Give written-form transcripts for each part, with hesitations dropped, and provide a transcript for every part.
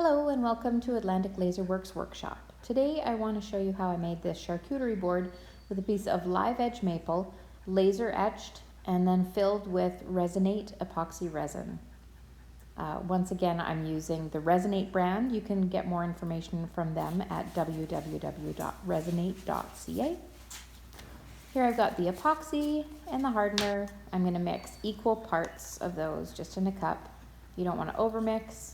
Hello and welcome to Atlantic Laser Works Workshop. Today I want to show you how I made this charcuterie board with a piece of live edge maple, laser etched, and then filled with Resonate epoxy resin. Once again, I'm using the Resonate brand. You can get more information from them at www.resonate.ca. Here I've got the epoxy and the hardener. I'm going to mix equal parts of those just in a cup. You don't want to overmix.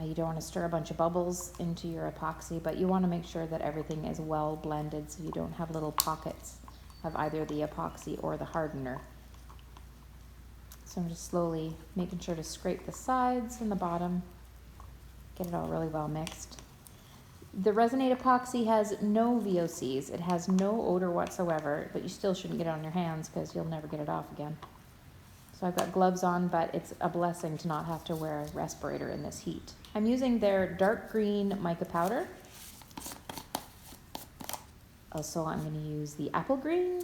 You don't want to stir a bunch of bubbles into your epoxy, but you want to make sure that everything is well blended so you don't have little pockets of either the epoxy or the hardener. So I'm just slowly making sure to scrape the sides and the bottom, get it all really well mixed. The Resonate epoxy has no VOCs. It has no odor whatsoever, but you still shouldn't get it on your hands because you'll never get it off again. So I've got gloves on, but it's a blessing to not have to wear a respirator in this heat. I'm using their dark green mica powder. Also, I'm going to use the apple green.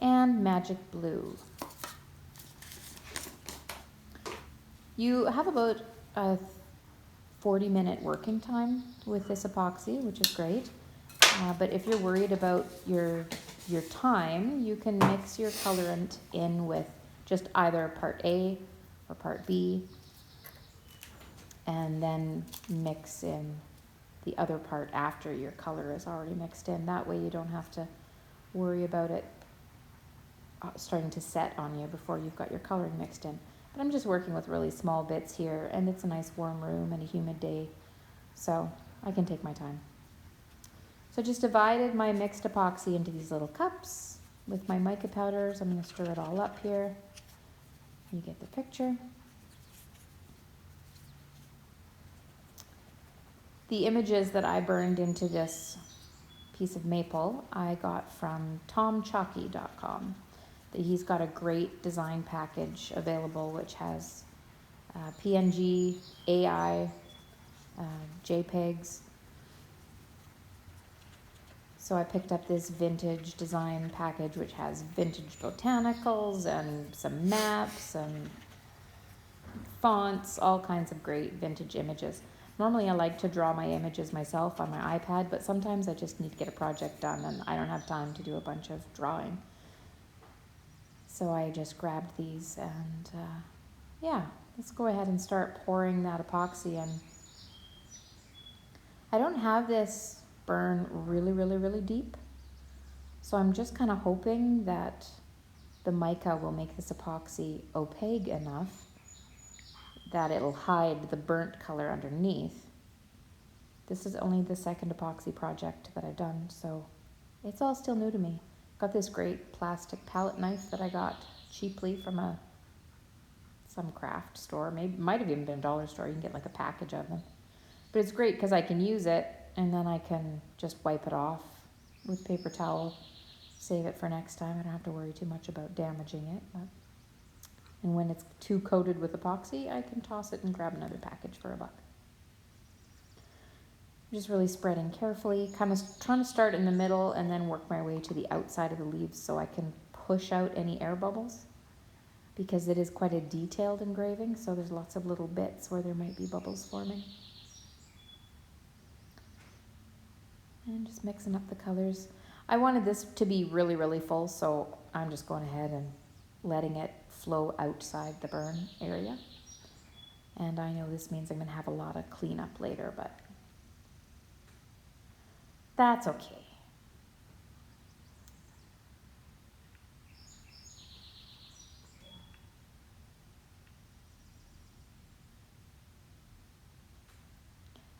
And magic blue. You have about a 40-minute working time with this epoxy, which is great. But if you're worried about your time, you can mix your colorant in with just either part A or part B, and then mix in the other part after your color is already mixed in. That way you don't have to worry about it starting to set on you before you've got your coloring mixed in. But I'm just working with really small bits here, and it's a nice warm room and a humid day, so I can take my time. So I just divided my mixed epoxy into these little cups with my mica powders. I'm going to stir it all up here. You get the picture. The images that I burned into this piece of maple I got from tomchalky.com. He's got a great design package available which has PNG, AI, JPEGs. So I picked up this vintage design package which has vintage botanicals and some maps and fonts, all kinds of great vintage images. Normally I like to draw my images myself on my iPad, but sometimes I just need to get a project done and I don't have time to do a bunch of drawing. So I just grabbed these and yeah, let's go ahead and start pouring that epoxy in. I don't have this burn really deep, so I'm just kind of hoping that the mica will make this epoxy opaque enough that it'll hide the burnt color underneath. This is only the second epoxy project that I've done, so it's all still new to me. Got this great plastic palette knife that I got cheaply from some craft store. Maybe might have even been a dollar store. You can get like a package of them. But it's great because I can use it and then I can just wipe it off with paper towel, save it for next time. I don't have to worry too much about damaging it. And when it's too coated with epoxy, I can toss it and grab another package for $1. I'm just really spreading carefully, kind of trying to start in the middle and then work my way to the outside of the leaves so I can push out any air bubbles, because it is quite a detailed engraving, so there's lots of little bits where there might be bubbles forming. And just mixing up the colors. I wanted this to be really full, so I'm just going ahead and letting it flow outside the burn area. And I know this means I'm going to have a lot of cleanup later, but that's okay.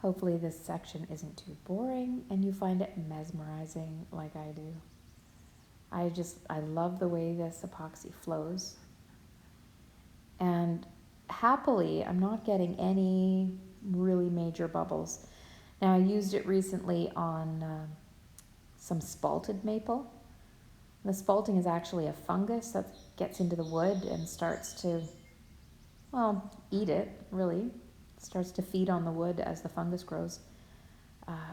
Hopefully this section isn't too boring and you find it mesmerizing like I do. I love the way this epoxy flows. And happily, I'm not getting any really major bubbles. Now I used it recently on some spalted maple. The spalting is actually a fungus that gets into the wood and starts to, well, eat it, really. It starts to feed on the wood as the fungus grows.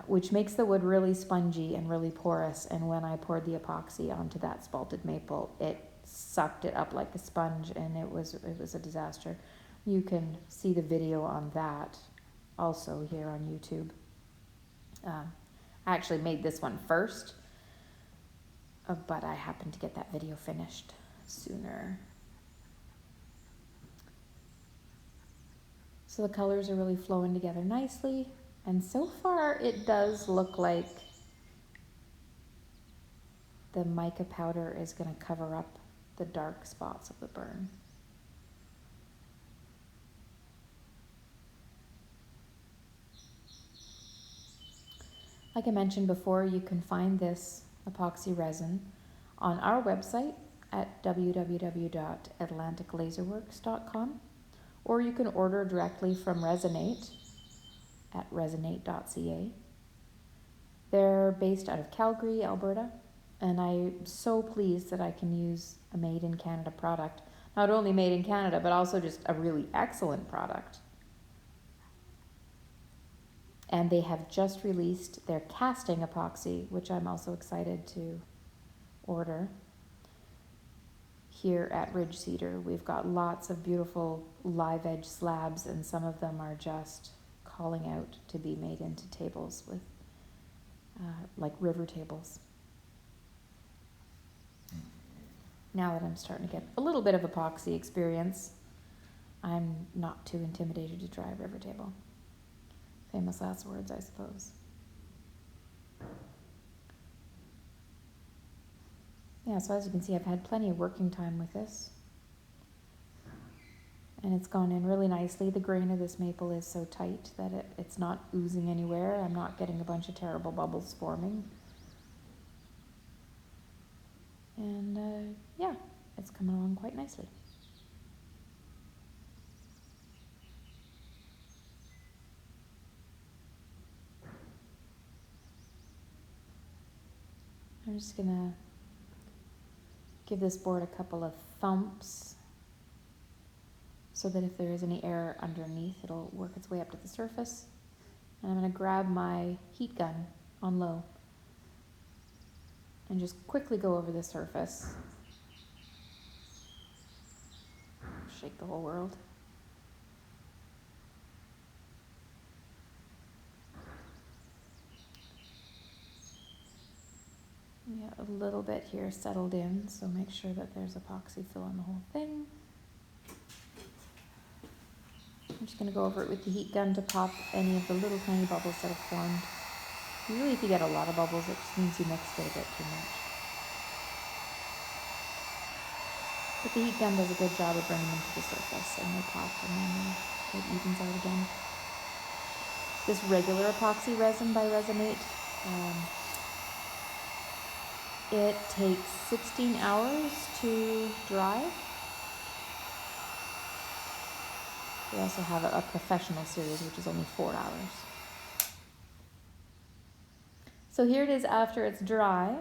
which makes the wood really spongy and really porous. And when I poured the epoxy onto that spalted maple, it sucked it up like a sponge, and it was a disaster. You can see the video on that also here on YouTube. I actually made this one first, but I happened to get that video finished sooner. So the colors are really flowing together nicely, and so far it does look like the mica powder is going to cover up the dark spots of the burn. Like I mentioned before, you can find this epoxy resin on our website at www.atlanticlaserworks.com, or you can order directly from Resonate at resonate.ca. They're based out of Calgary, Alberta, and I'm so pleased that I can use a made-in-Canada product. Not only made in Canada, but also just a really excellent product. And they have just released their casting epoxy, which I'm also excited to order. Here at Ridge Cedar, we've got lots of beautiful live edge slabs, and some of them are just calling out to be made into tables with, like river tables. Now that I'm starting to get a little bit of epoxy experience, I'm not too intimidated to try a river table. Famous last words, I suppose. Yeah, so as you can see, I've had plenty of working time with this. And it's gone in really nicely. The grain of this maple is so tight that it's not oozing anywhere. I'm not getting a bunch of terrible bubbles forming. And yeah, it's coming along quite nicely. I'm just gonna give this board a couple of thumps so that if there is any air underneath, it'll work its way up to the surface. And I'm gonna grab my heat gun on low and just quickly go over the surface. Shake the whole world. Yeah, a little bit here settled in, so make sure that there's epoxy filling the whole thing. I'm just going to go over it with the heat gun to pop any of the little tiny bubbles that have formed. Usually if you get a lot of bubbles, it just means you mixed it a bit too much. But the heat gun does a good job of bringing them to the surface, and they pop, and then it evens out again. This regular epoxy resin by Resonate, it takes 16 hours to dry. We also have a professional series, which is only 4 hours. So here it is after it's dry.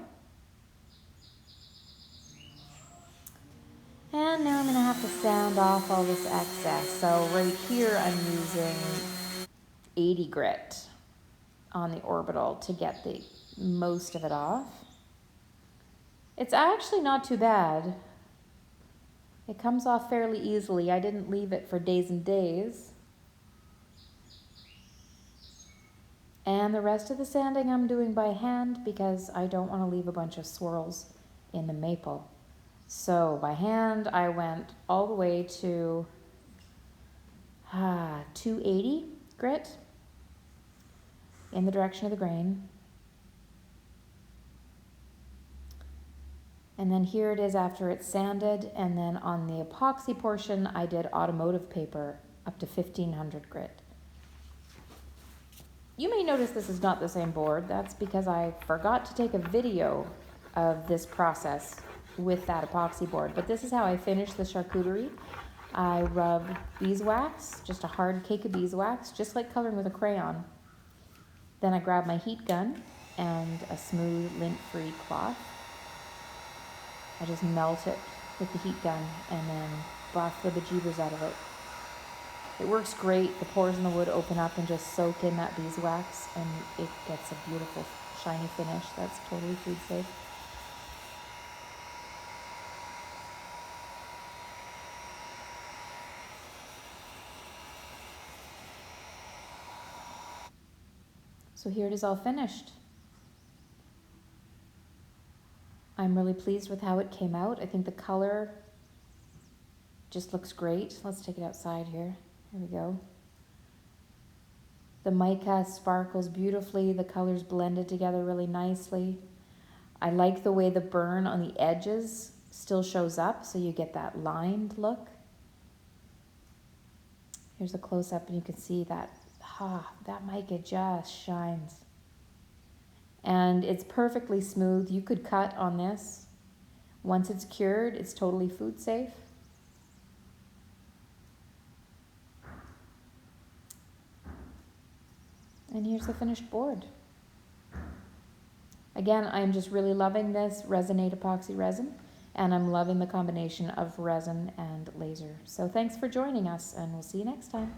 And now I'm going to have to sand off all this excess. So right here I'm using 80 grit on the orbital to get the most of it off. It's actually not too bad. It comes off fairly easily. I didn't leave it for days and days. And the rest of the sanding I'm doing by hand because I don't want to leave a bunch of swirls in the maple. So by hand, I went all the way to 280 grit in the direction of the grain. And then here it is after it's sanded, and then on the epoxy portion, I did automotive paper up to 1500 grit. You may notice this is not the same board. That's because I forgot to take a video of this process with that epoxy board. But this is how I finished the charcuterie. I rubbed beeswax, just a hard cake of beeswax, just like coloring with a crayon. Then I grabbed my heat gun and a smooth lint-free cloth. I just melt it with the heat gun and then buff the bejeebers out of it. It works great. The pores in the wood open up and just soak in that beeswax, and it gets a beautiful shiny finish that's totally food safe. So here it is all finished. I'm really pleased with how it came out. I think the color just looks great. Let's take it outside here. Here we go. The mica sparkles beautifully. The colors blended together really nicely. I like the way the burn on the edges still shows up, so you get that lined look. Here's a close-up and you can see that, that mica just shines. And it's perfectly smooth. You could cut on this. Once it's cured, it's totally food safe. And here's the finished board. Again, I'm just really loving this Resonate epoxy resin, and I'm loving the combination of resin and laser. So thanks for joining us, and we'll see you next time.